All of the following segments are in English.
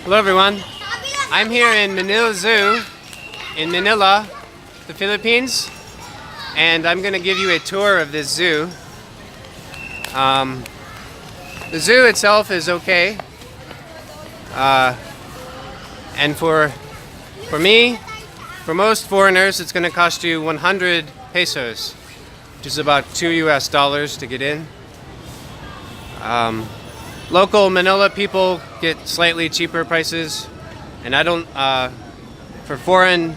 Hello everyone. I'm here in Manila Zoo in Manila, the Philippines, and I'm going to give you a tour of this zoo. The zoo itself is okay, and for me, for most foreigners, it's going to cost you 100 pesos, which is about $2 to get in. Local Manila people get slightly cheaper prices, and I don't, for foreign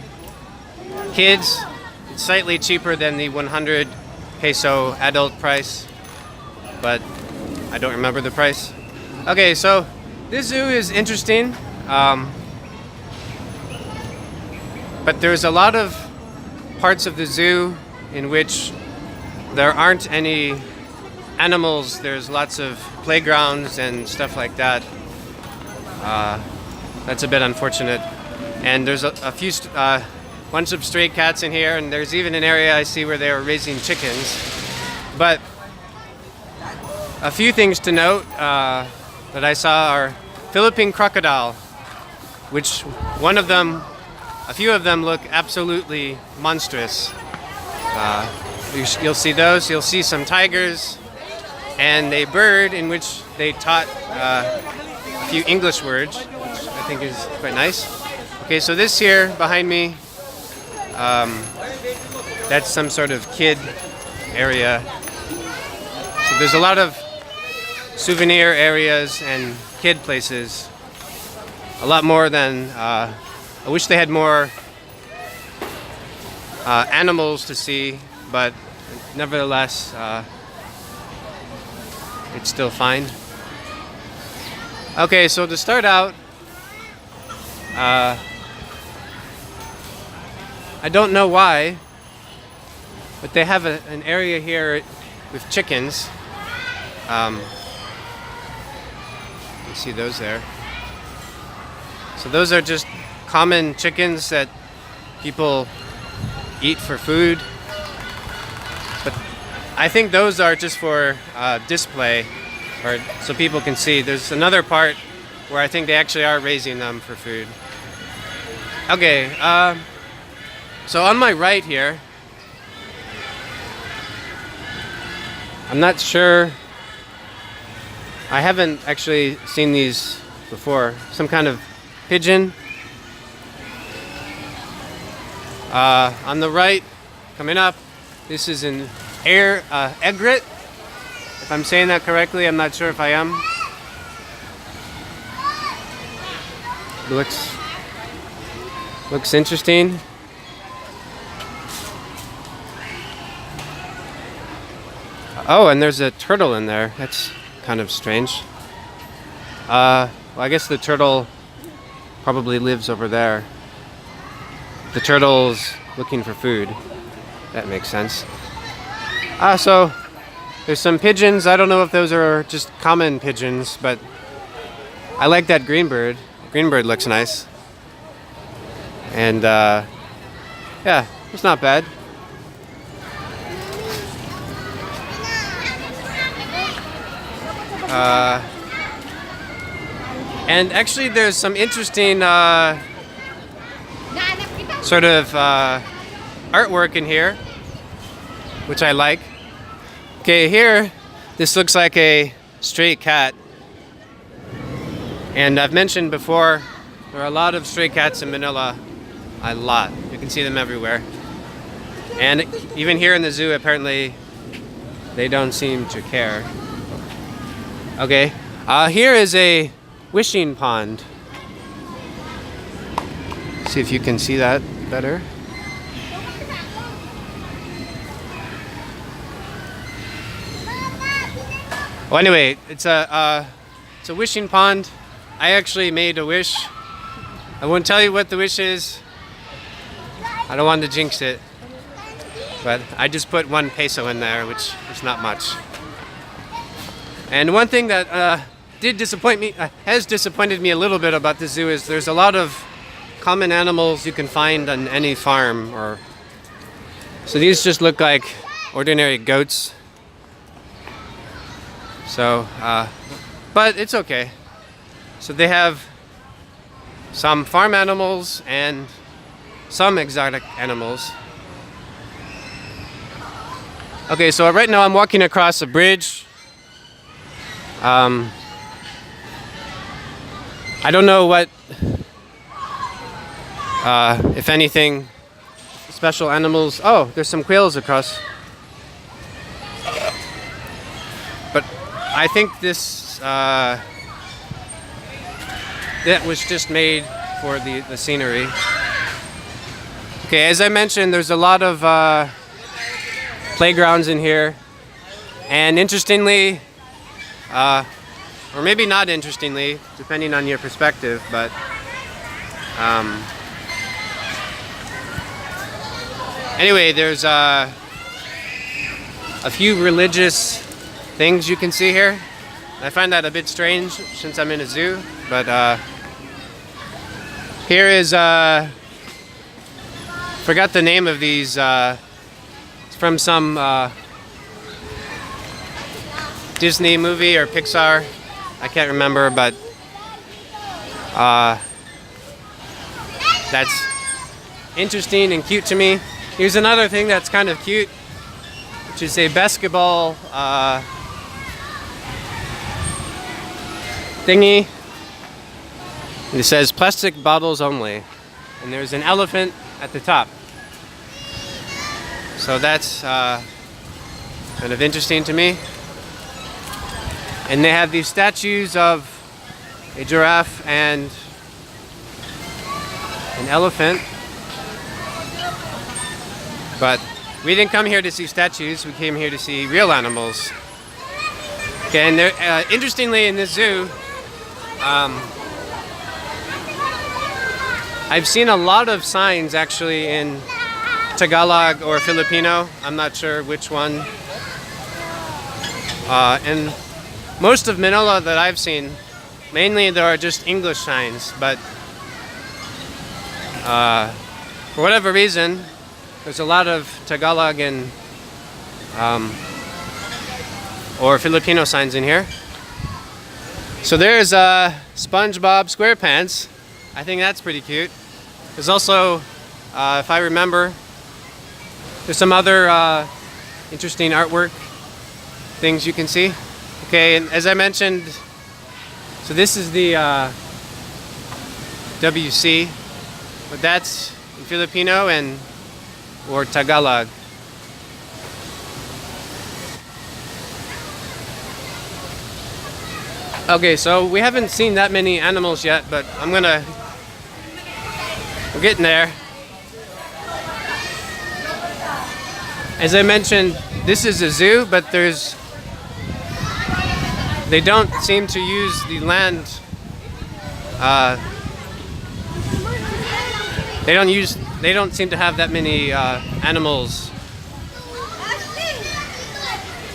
kids, it's slightly cheaper than the 100 peso adult price, but I don't remember the price. Okay, so this zoo is interesting, but there's a lot of parts of the zoo in which there aren't any animals. There's lots of playgrounds and stuff like that. That's a bit unfortunate. And there's a few bunch of stray cats in here, and there's even an area I see where they are raising chickens. But a few things to note that I saw are Philippine crocodile, which a few of them look absolutely monstrous. You'll see those. You'll see some tigers, and a bird in which they taught a few English words, which I think is quite nice. Okay, so this here behind me, that's some sort of kid area. So there's a lot of souvenir areas and kid places. A lot more than, I wish they had more animals to see, but nevertheless, it's still fine. Okay, so to start out, I don't know why, but they have an area here with chickens. You see those there. So those are just common chickens that people eat for food. But I think those are just for display, or so people can see. There's another part where I think they actually are raising them for food. Okay, so on my right here, I'm not sure, I haven't actually seen these before. Some kind of pigeon. On the right, coming up, this is an egret. If I'm saying that correctly, I'm not sure if I am. Looks interesting. Oh, and there's a turtle in there. That's kind of strange. Well, I guess the turtle probably lives over there. The turtle's looking for food. That makes sense. So there's some pigeons. I don't know if those are just common pigeons, but I like that green bird. Green bird looks nice. And yeah, it's not bad. And actually there's some interesting sort of artwork in here, which I like. Okay, here, this looks like a stray cat. And I've mentioned before, there are a lot of stray cats in Manila. A lot. You can see them everywhere. And even here in the zoo, apparently, they don't seem to care. Okay, here is a wishing pond. See if you can see that better. Well, anyway, it's a wishing pond. I actually made a wish. I won't tell you what the wish is. I don't want to jinx it. But I just put 1 peso in there, which is not much. And one thing that has disappointed me a little bit about the zoo is there's a lot of common animals you can find on any farm. So these just look like ordinary goats. So, but it's okay. So they have some farm animals and some exotic animals. Okay, so right now I'm walking across a bridge. I don't know what, if anything, special animals. Oh, there's some quails across. But I think this that was just made for the scenery. Okay, as I mentioned, there's a lot of playgrounds in here, and interestingly, or maybe not interestingly, depending on your perspective, but anyway, there's a few religious things you can see here. I find that a bit strange since I'm in a zoo, but here is forgot the name of these. It's from some Disney movie or Pixar. I can't remember, but that's interesting and cute to me. Here's another thing that's kind of cute, which is a basketball thingy. It says plastic bottles only, and there's an elephant at the top. So that's kind of interesting to me. And they have these statues of a giraffe and an elephant. But we didn't come here to see statues, we came here to see real animals. Okay, and interestingly in this zoo, I've seen a lot of signs actually in Tagalog or Filipino. I'm not sure which one. And most of Manila that I've seen, mainly there are just English signs, but for whatever reason, there's a lot of Tagalog and or Filipino signs in here. So there's SpongeBob SquarePants. I think that's pretty cute. There's also, if I remember, there's some other interesting artwork things you can see. Okay, and as I mentioned, so this is the WC, but that's in Filipino and or Tagalog. Okay, so we haven't seen that many animals yet, but we're getting there. As I mentioned, this is a zoo, but they don't seem to use the land. They don't seem to have that many animals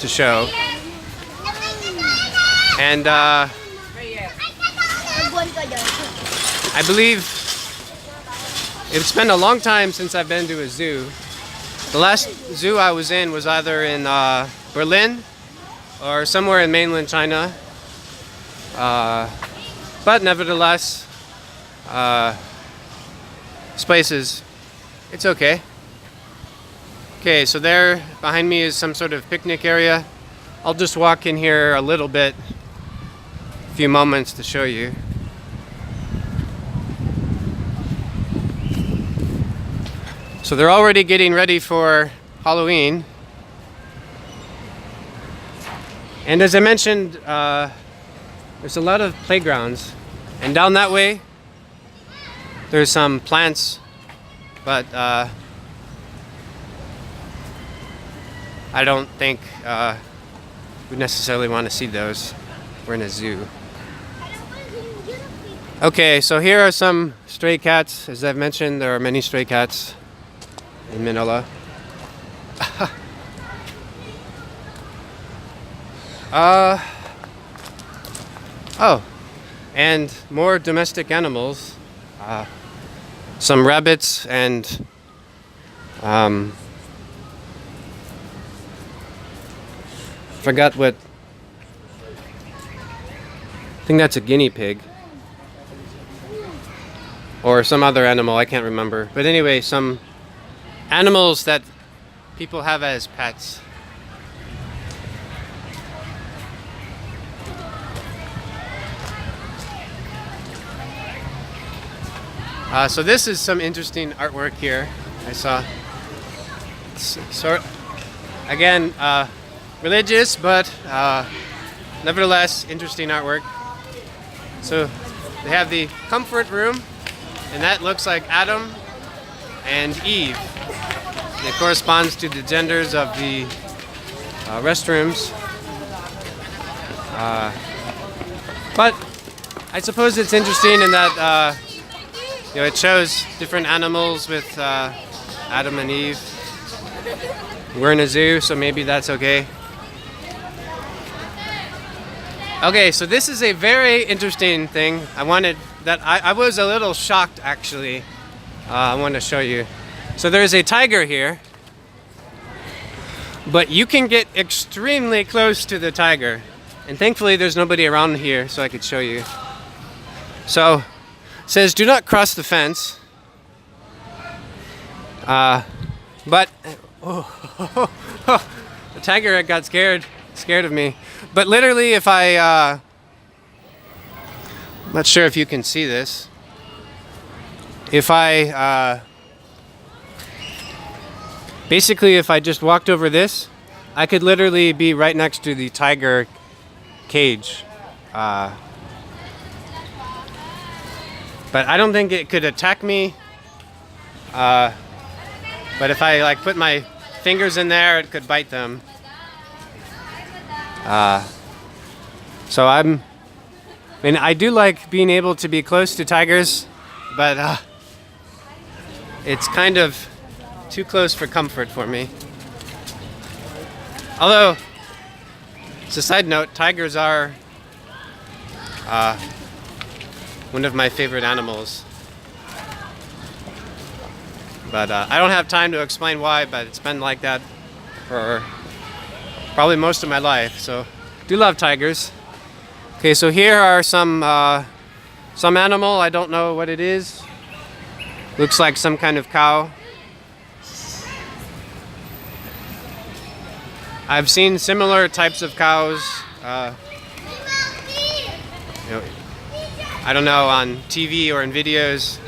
to show. And I believe it's been a long time since I've been to a zoo. The last zoo I was in was either in Berlin or somewhere in mainland China. But nevertheless, this place it's okay. Okay, so there behind me is some sort of picnic area. I'll just walk in here a little bit, a few moments to show you. So they're already getting ready for Halloween. And as I mentioned, there's a lot of playgrounds. And down that way, there's some plants, but I don't think we necessarily want to see those. We're in a zoo. Okay, so here are some stray cats. As I've mentioned, there are many stray cats in Manila. Oh, and more domestic animals. Some rabbits and forgot what. I think that's a guinea pig. or some other animal, I can't remember. But anyway, some animals that people have as pets. So this is some interesting artwork here. I saw. Again, religious, but nevertheless interesting artwork. So they have the comfort room, and that looks like Adam and Eve. And it corresponds to the genders of the restrooms. But I suppose it's interesting in that it shows different animals with Adam and Eve. We're in a zoo, so maybe that's okay. Okay, so this is a very interesting thing. I was a little shocked actually. I want to show you. So there's a tiger here, but you can get extremely close to the tiger. And thankfully there's nobody around here so I could show you. So it says do not cross the fence. But the tiger got scared of me. But literally if I'm not sure if you can see this. If basically if I just walked over this, I could literally be right next to the tiger cage. But I don't think it could attack me. But if I put my fingers in there, it could bite them. So I do like being able to be close to tigers, but it's kind of too close for comfort for me. Although, as a side note, tigers are one of my favorite animals. But I don't have time to explain why, but it's been like that for probably most of my life. So, do love tigers. Okay, so here are some animal. I don't know what it is. Looks like some kind of cow. I've seen similar types of cows. I don't know, on TV or in videos.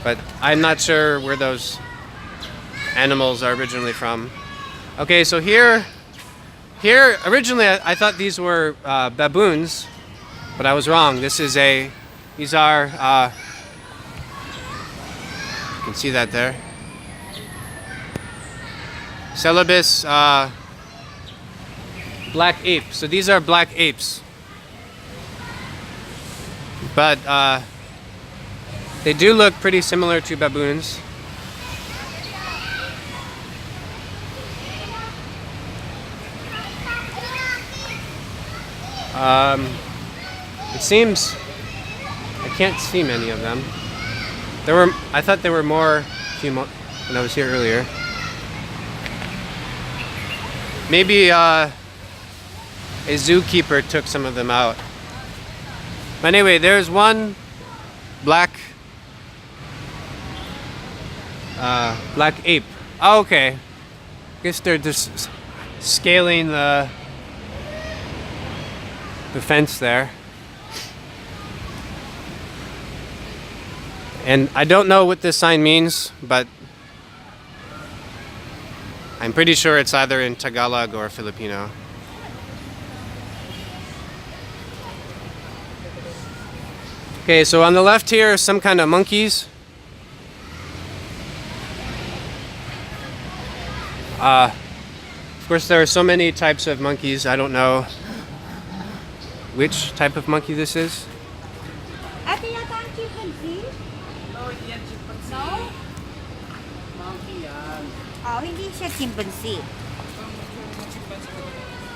But I'm not sure where those animals are originally from. Okay, so here originally I thought these were baboons, but I was wrong. These are, you can see that there. Celebus black ape. So these are black apes. But they do look pretty similar to baboons. It seems I can't see many of them. I thought there were more when I was here earlier. Maybe a zookeeper took some of them out. But anyway, there's one black ape. Oh, okay. I guess they're just scaling the fence there. And I don't know what this sign means, but I'm pretty sure it's either in Tagalog or Filipino. Okay, so on the left here are some kind of monkeys. Of course, there are so many types of monkeys. I don't know which type of monkey this is. Ate, yata ang chimpanzee? No, hindi yan chimpanzee. No? Monkey yan. Oh, hindi siya chimpanzee.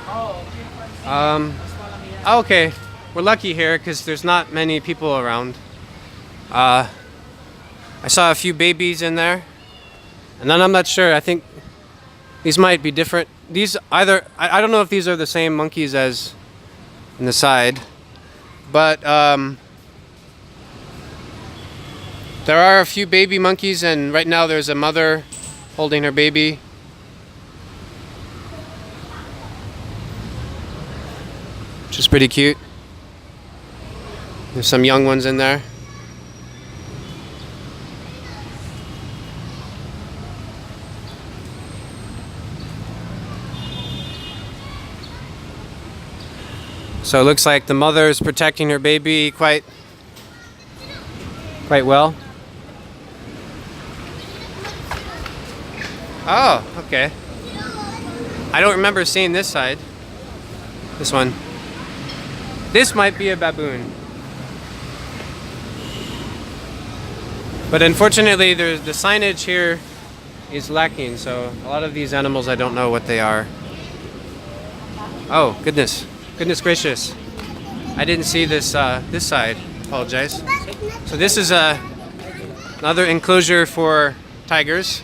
Oh, chimpanzee. Mas malaki yan. Okay, we're lucky here because there's not many people around. I saw a few babies in there, and then I'm not sure. I think these might be different. These either I don't know if these are the same monkeys as in the side, but There are a few baby monkeys, and right now there's a mother holding her baby. Which is pretty cute. There's some young ones in there. So it looks like the mother is protecting her baby quite well. Oh, okay. I don't remember seeing this side. This one. This might be a baboon. But unfortunately, the signage here is lacking, so a lot of these animals I don't know what they are. Oh, goodness. Goodness gracious. I didn't see this this side. Apologize. So this is another enclosure for tigers.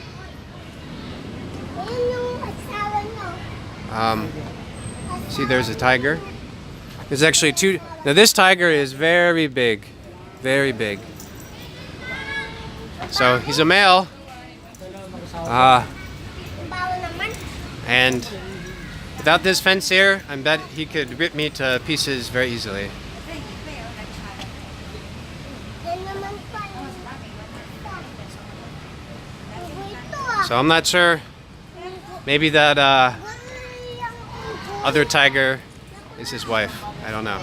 See, there's a tiger. There's actually two. Now this tiger is very big. Very big. So he's a male. And without this fence here, I bet he could rip me to pieces very easily. So I'm not sure. Maybe that other tiger is his wife. I don't know.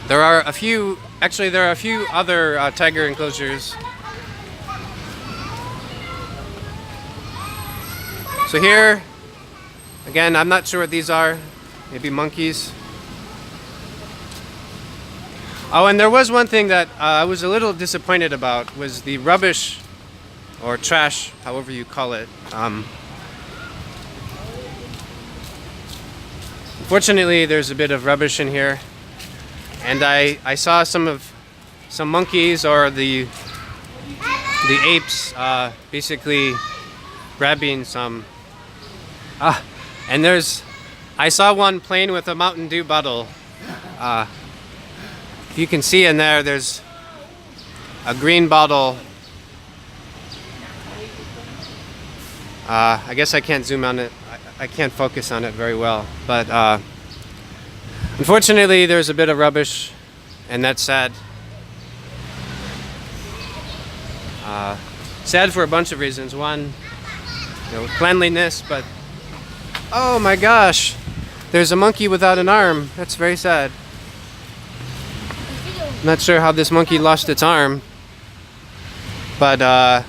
There are a few other tiger enclosures. So here, again, I'm not sure what these are. Maybe monkeys. Oh, and there was one thing that I was a little disappointed about, was the rubbish or trash, however you call it. Unfortunately, there's a bit of rubbish in here, and I saw some monkeys or the apes basically grabbing some. And I saw one playing with a Mountain Dew bottle. You can see in there's a green bottle. I guess I can't zoom on it. I can't focus on it very well. But unfortunately, there's a bit of rubbish, and that's sad. Sad for a bunch of reasons. One, cleanliness, but oh my gosh, there's a monkey without an arm. That's very sad. Not sure how this monkey lost its arm, but